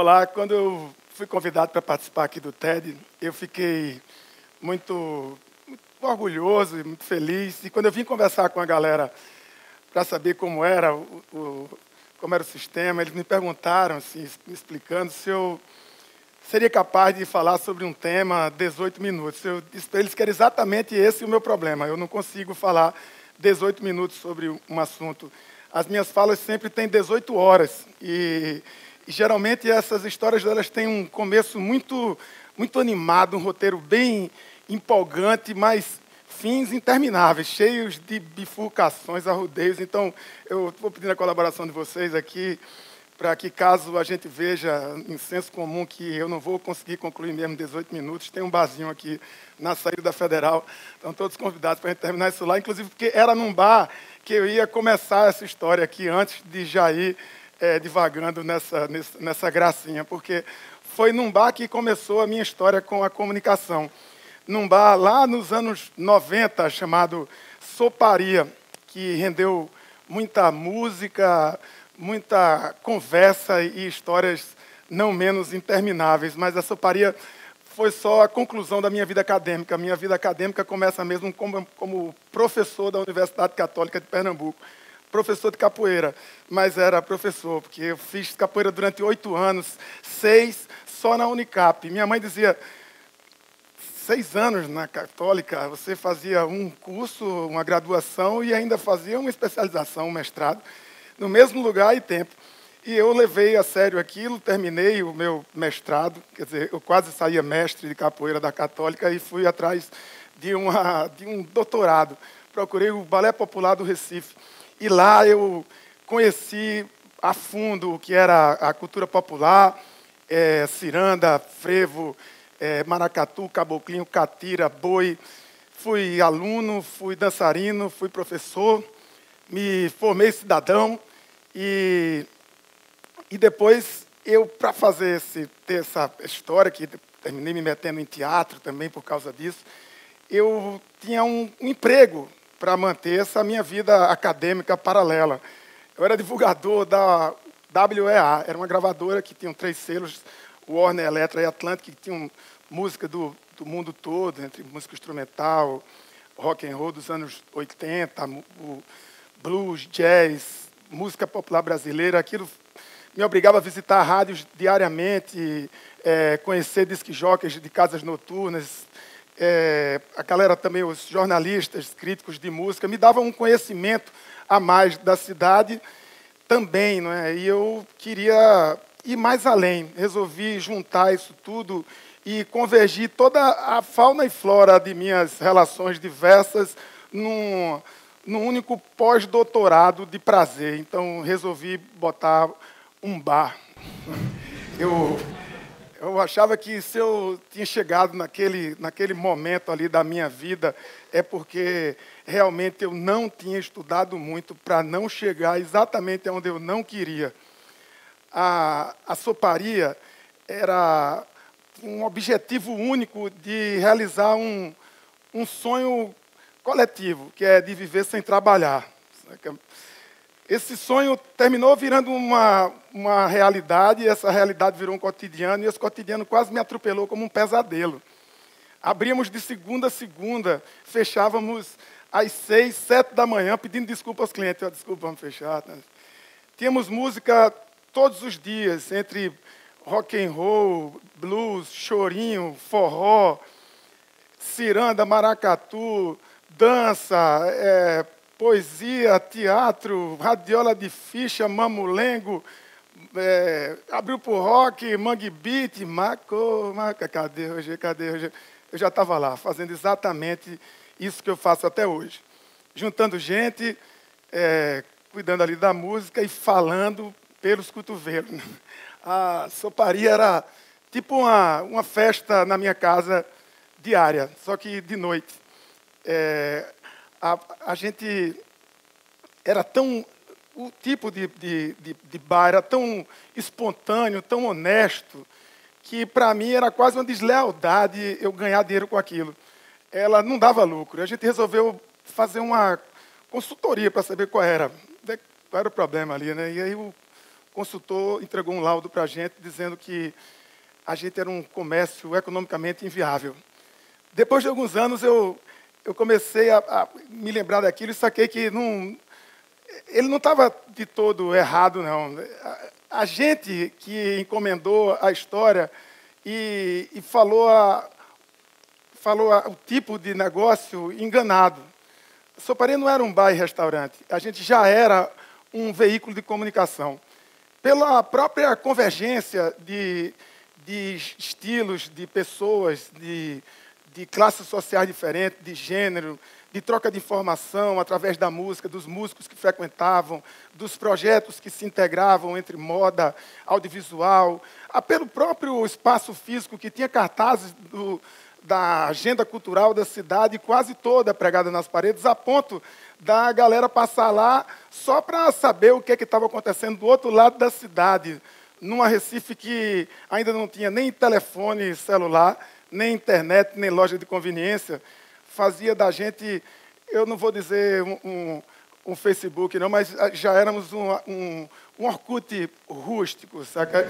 Olá, quando eu fui convidado para participar aqui do TED, eu fiquei muito orgulhoso e muito feliz. E quando eu vim conversar com a galera para saber como era como era o sistema, eles me perguntaram, assim, me explicando se eu seria capaz de falar sobre um tema 18 minutos. Eu disse para eles que era exatamente esse o meu problema. Eu não consigo falar 18 minutos sobre um assunto. As minhas falas sempre têm 18 horas. E geralmente essas histórias elas têm um começo muito animado, um roteiro bem empolgante, mas fins intermináveis, cheios de bifurcações, arrudeios. Então, eu vou pedindo a colaboração de vocês aqui, para que, caso a gente veja em senso comum que eu não vou conseguir concluir mesmo 18 minutos, tem um barzinho aqui na saída da Federal. Estão todos convidados para a gente terminar isso lá, inclusive porque era num bar que eu ia começar essa história aqui antes de já ir divagando nessa gracinha, porque foi num bar que começou a minha história com a comunicação. Num bar lá nos anos 90, chamado Soparia, que rendeu muita música, muita conversa e histórias não menos intermináveis. Mas a Soparia foi só a conclusão da minha vida acadêmica. Minha vida acadêmica começa mesmo como professor da Universidade Católica de Pernambuco. Professor de capoeira, mas era professor, porque eu fiz capoeira durante 8 anos, 6 só na Unicap. Minha mãe dizia, 6 anos na Católica, você fazia um curso, uma graduação e ainda fazia uma especialização, um mestrado, no mesmo lugar e tempo. E eu levei a sério aquilo, terminei o meu mestrado, quer dizer, eu quase saía mestre de capoeira da Católica e fui atrás de um doutorado. Procurei o Balé Popular do Recife. E lá eu conheci a fundo o que era a cultura popular, ciranda, frevo, maracatu, caboclinho, catira, boi. Fui aluno, fui dançarino, fui professor, me formei cidadão e depois eu, para ter essa história, que terminei me metendo em teatro também por causa disso, eu tinha um emprego para manter essa minha vida acadêmica paralela. Eu era divulgador da WEA, era uma gravadora que tinha 3 selos, Warner, Elektra e Atlantic, que tinham música do mundo todo, entre música instrumental, rock and roll dos anos 80, o blues, jazz, música popular brasileira. Aquilo me obrigava a visitar rádios diariamente, conhecer disc jockeys de casas noturnas. A galera também, os jornalistas, críticos de música, me davam um conhecimento a mais da cidade também, não é? E eu queria ir mais além, resolvi juntar isso tudo e convergir toda a fauna e flora de minhas relações diversas num único pós-doutorado de prazer. Então, resolvi botar um bar. Eu achava que se eu tinha chegado naquele momento ali da minha vida, é porque realmente eu não tinha estudado muito para não chegar exatamente onde eu não queria. A Soparia era um objetivo único de realizar um sonho coletivo, que é de viver sem trabalhar. Esse sonho terminou virando uma realidade, e essa realidade virou um cotidiano, e esse cotidiano quase me atropelou como um pesadelo. Abríamos de segunda a segunda, fechávamos às 6, 7 da manhã, pedindo desculpa aos clientes. Desculpa, vamos fechar. Tínhamos música todos os dias, entre rock and roll, blues, chorinho, forró, ciranda, maracatu, dança, poesia, teatro, radiola de ficha, mamulengo, abriu para o rock, mangue beat, cadê hoje? Eu já estava lá, fazendo exatamente isso que eu faço até hoje. Juntando gente, cuidando ali da música e falando pelos cotovelos. A Soparia era tipo uma festa na minha casa diária, só que de noite. A gente era tão... O tipo de bar era tão espontâneo, tão honesto, que para mim era quase uma deslealdade eu ganhar dinheiro com aquilo. Ela não dava lucro. A gente resolveu fazer uma consultoria para saber qual era o problema ali, né? E aí o consultor entregou um laudo para a gente dizendo que a gente era um comércio economicamente inviável. Depois de alguns anos, eu comecei a me lembrar daquilo e saquei que ele não estava de todo errado, não. A gente que encomendou a história e falou o tipo de negócio enganado. Soparia não era um bar e restaurante, a gente já era um veículo de comunicação. Pela própria convergência de estilos, de pessoas, de classes sociais diferentes, de gênero, de troca de informação através da música, dos músicos que frequentavam, dos projetos que se integravam entre moda, audiovisual, pelo próprio espaço físico que tinha cartazes da agenda cultural da cidade quase toda pregada nas paredes, a ponto da galera passar lá só para saber o que estava acontecendo do outro lado da cidade, numa Recife que ainda não tinha nem telefone celular, nem internet, nem loja de conveniência. Fazia da gente, eu não vou dizer um Facebook, não, mas já éramos um Orkut rústico, saca?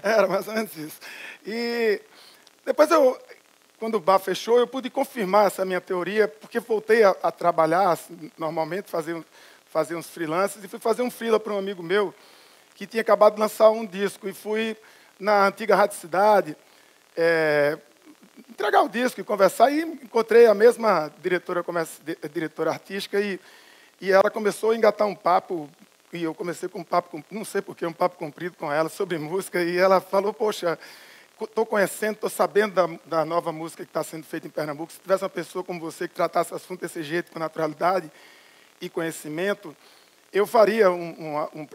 Era mais ou menos isso. E depois quando o bar fechou, eu pude confirmar essa minha teoria, porque voltei a trabalhar, assim, normalmente, fazer uns freelances, e fui fazer um freela para um amigo meu, que tinha acabado de lançar um disco, e fui na antiga Rádio Cidade, entregar o disco e conversar, e encontrei a mesma diretora artística, e ela começou a engatar um papo, e eu comecei com um papo, não sei porquê, um papo comprido com ela sobre música, e ela falou, poxa, estou conhecendo, estou sabendo da nova música que está sendo feita em Pernambuco. Se tivesse uma pessoa como você que tratasse o assunto desse jeito, com naturalidade e conhecimento, eu faria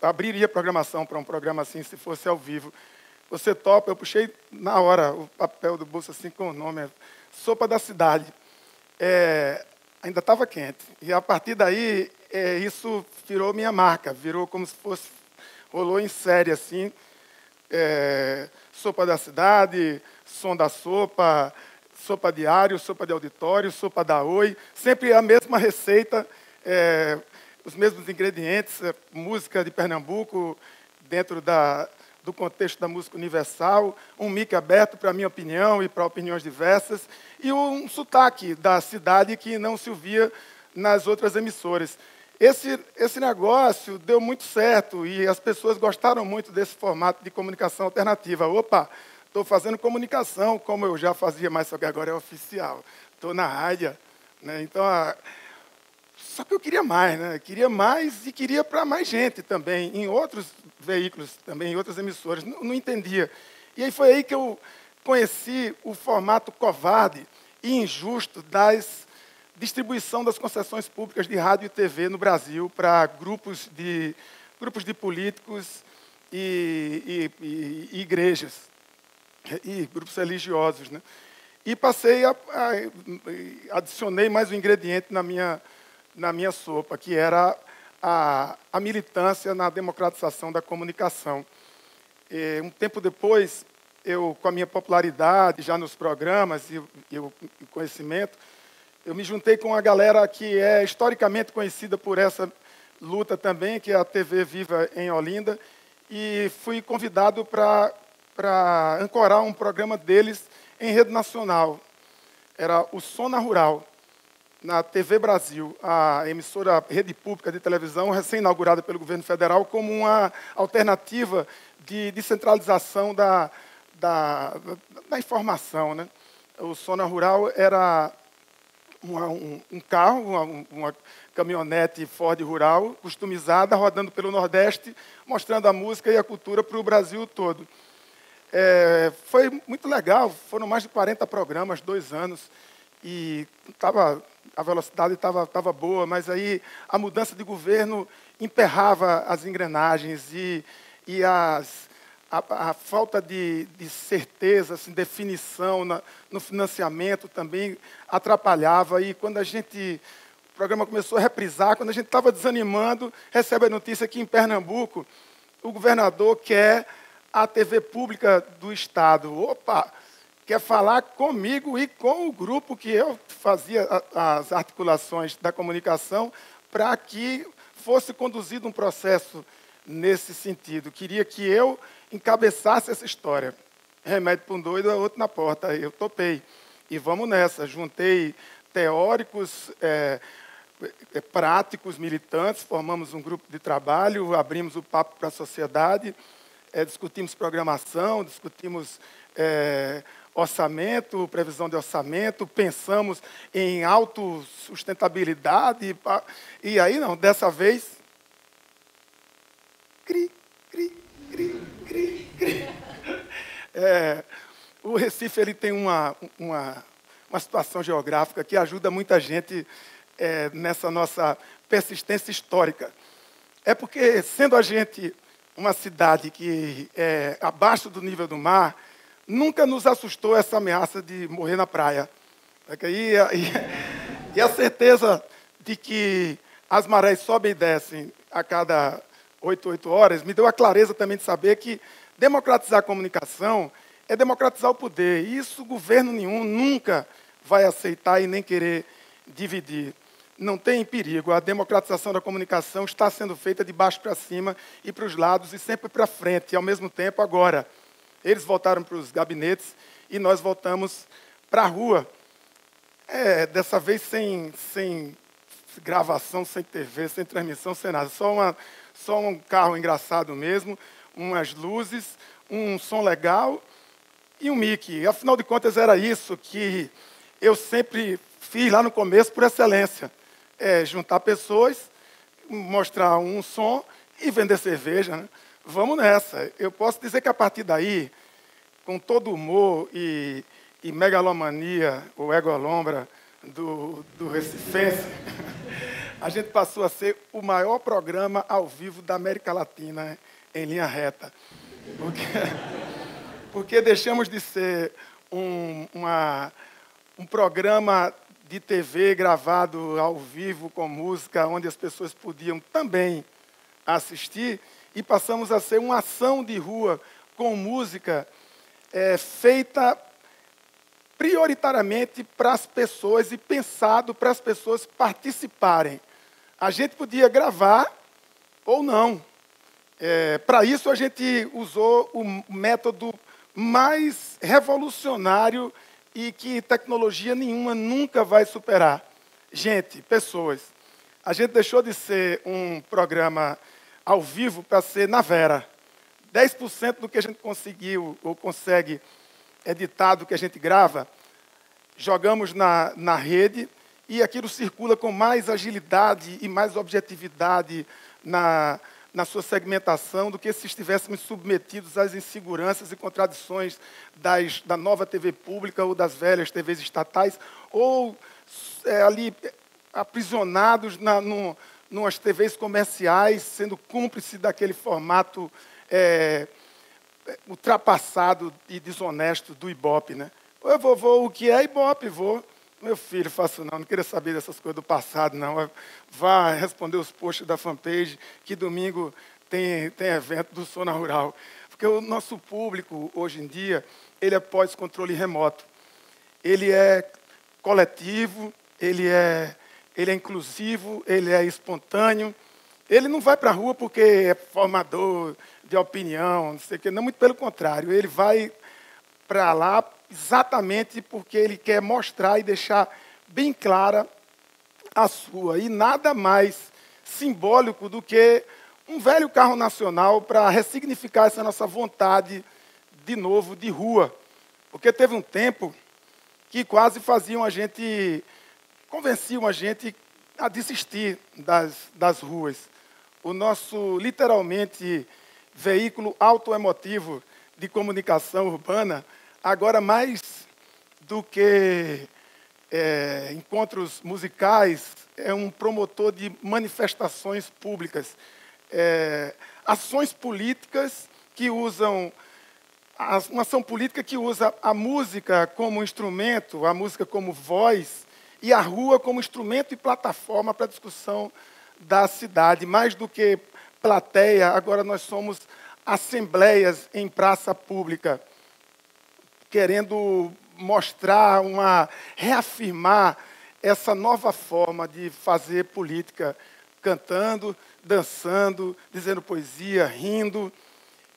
abriria programação para um programa assim, se fosse ao vivo. Você topa? Eu puxei na hora o papel do bolso assim com o nome, Sopa da Cidade. Ainda estava quente. E a partir daí, isso virou minha marca, virou como se fosse, rolou em série assim. Sopa da Cidade, Som da Sopa, Sopa Diário, Sopa de Auditório, Sopa da Oi, sempre a mesma receita, os mesmos ingredientes, música de Pernambuco, dentro do contexto da música universal, um mic aberto para a minha opinião e para opiniões diversas, e um sotaque da cidade que não se ouvia nas outras emissoras. Esse negócio deu muito certo e as pessoas gostaram muito desse formato de comunicação alternativa. Opa, estou fazendo comunicação como eu já fazia, mas só que agora é oficial. Estou na rádio. Né? Então, só que eu queria mais, né? Queria mais e queria para mais gente também, em outros veículos, também em outras emissoras. Não entendia. E aí foi aí que eu conheci o formato covarde e injusto distribuição das concessões públicas de rádio e TV no Brasil para grupos de políticos e igrejas, e grupos religiosos. Né? E passei adicionei mais um ingrediente na minha sopa, que era a militância na democratização da comunicação. Um tempo depois, eu, com a minha popularidade já nos programas e o conhecimento, eu me juntei com a galera que é historicamente conhecida por essa luta também, que é a TV Viva em Olinda, e fui convidado para ancorar um programa deles em rede nacional. Era o Zona Rural, na TV Brasil, a emissora rede pública de televisão, recém-inaugurada pelo governo federal, como uma alternativa de descentralização da informação. Né? O Zona Rural era um carro, uma caminhonete Ford Rural, customizada, rodando pelo Nordeste, mostrando a música e a cultura para o Brasil todo. Foi muito legal, foram mais de 40 programas, 2 anos, e a velocidade estava boa, mas aí a mudança de governo emperrava as engrenagens e a falta de certeza, assim, definição no financiamento também atrapalhava. E quando o programa começou a reprisar, quando a gente estava desanimando, recebe a notícia que em Pernambuco o governador quer a TV pública do Estado. Opa! Quer falar comigo e com o grupo que eu fazia as articulações da comunicação para que fosse conduzido um processo nesse sentido. Queria que eu encabeçasse essa história. Remédio para um doido é outro na porta. Eu topei. E vamos nessa. Juntei teóricos, práticos, militantes, formamos um grupo de trabalho, abrimos o papo para a sociedade, discutimos programação, discutimos orçamento, previsão de orçamento, pensamos em autossustentabilidade. E aí, não, dessa vez... Cri, cri, cri, cri, cri. O Recife ele tem uma situação geográfica que ajuda muita gente nessa nossa persistência histórica. É porque, sendo a gente uma cidade que é abaixo do nível do mar, nunca nos assustou essa ameaça de morrer na praia. E a certeza de que as marés sobem e descem a cada 8 horas me deu a clareza também de saber que democratizar a comunicação é democratizar o poder. E isso governo nenhum nunca vai aceitar e nem querer dividir. Não tem perigo. A democratização da comunicação está sendo feita de baixo para cima e para os lados e sempre para frente. E, ao mesmo tempo, agora, eles voltaram para os gabinetes e nós voltamos para a rua. Dessa vez sem gravação, sem TV, sem transmissão, sem nada. Só um carro engraçado mesmo, umas luzes, um som legal e um mic. Afinal de contas, era isso que eu sempre fiz lá no começo por excelência. Juntar pessoas, mostrar um som e vender cerveja. Né? Vamos nessa. Eu posso dizer que a partir daí, com todo o humor e megalomania, ou egolombra do recifense, a gente passou a ser o maior programa ao vivo da América Latina, em linha reta. Porque deixamos de ser um programa de TV gravado ao vivo com música, onde as pessoas podiam também assistir, e passamos a ser uma ação de rua com música feita prioritariamente para as pessoas e pensado para as pessoas participarem. A gente podia gravar ou não. Para isso, a gente usou o método mais revolucionário e que tecnologia nenhuma nunca vai superar. Gente, pessoas. A gente deixou de ser um programa ao vivo para ser na Vera. 10% do que a gente conseguiu ou consegue editar do que a gente grava, jogamos na rede e aquilo circula com mais agilidade e mais objetividade na sua segmentação do que se estivéssemos submetidos às inseguranças e contradições da nova TV pública ou das velhas TVs estatais, ou ali aprisionados numas TVs comerciais, sendo cúmplice daquele formato ultrapassado e desonesto do Ibope. Né? Eu vou, o que é Ibope? Vou. Meu filho, faço não queria saber dessas coisas do passado, não. Vá responder os posts da fanpage, que domingo tem evento do Zona Rural. Porque o nosso público, hoje em dia, ele é pós-controle remoto. Ele é coletivo, ele é inclusivo, ele é espontâneo. Ele não vai para a rua porque é formador de opinião, não sei o quê. Não, muito pelo contrário. Ele vai para lá exatamente porque ele quer mostrar e deixar bem clara a sua. E nada mais simbólico do que um velho carro nacional para ressignificar essa nossa vontade, de novo, de rua. Porque teve um tempo que quase convenciam a gente a desistir das ruas. O nosso, literalmente, veículo autoemotivo de comunicação urbana, agora mais do que encontros musicais, é um promotor de manifestações públicas, ações políticas que usam, uma ação política que usa a música como instrumento, a música como voz, e a rua como instrumento e plataforma para a discussão da cidade. Mais do que plateia, agora nós somos assembleias em praça pública, querendo mostrar, reafirmar essa nova forma de fazer política cantando, dançando, dizendo poesia, rindo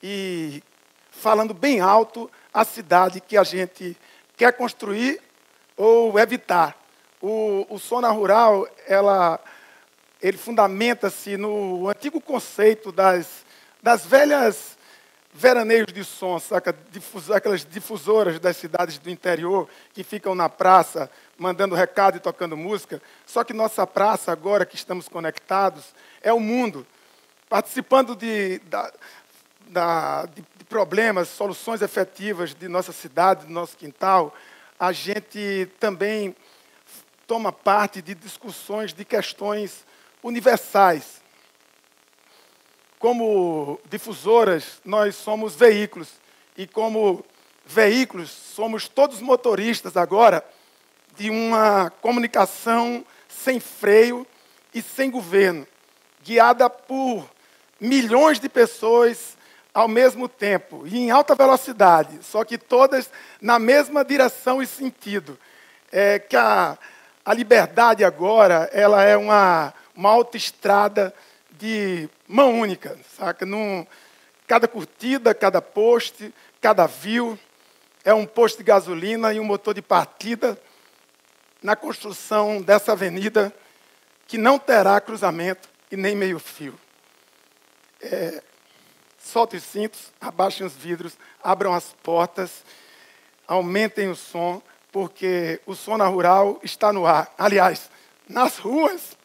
e falando bem alto a cidade que a gente quer construir ou evitar. O Zona Rural, ele fundamenta-se no antigo conceito das velhas veraneios de som, saca? Aquelas difusoras das cidades do interior que ficam na praça mandando recado e tocando música. Só que nossa praça, agora que estamos conectados, é o mundo, participando de problemas, soluções efetivas de nossa cidade, do nosso quintal. A gente também toma parte de discussões de questões universais. Como difusoras, nós somos veículos. E como veículos, somos todos motoristas agora de uma comunicação sem freio e sem governo, guiada por milhões de pessoas ao mesmo tempo e em alta velocidade, só que todas na mesma direção e sentido. Que a liberdade agora ela é uma autoestrada de mão única, saca? Cada curtida, cada post, cada view é um posto de gasolina e um motor de partida na construção dessa avenida que não terá cruzamento e nem meio-fio. Soltem os cintos, abaixem os vidros, abram as portas, aumentem o som, porque o Zona Rural está no ar. Aliás, nas ruas.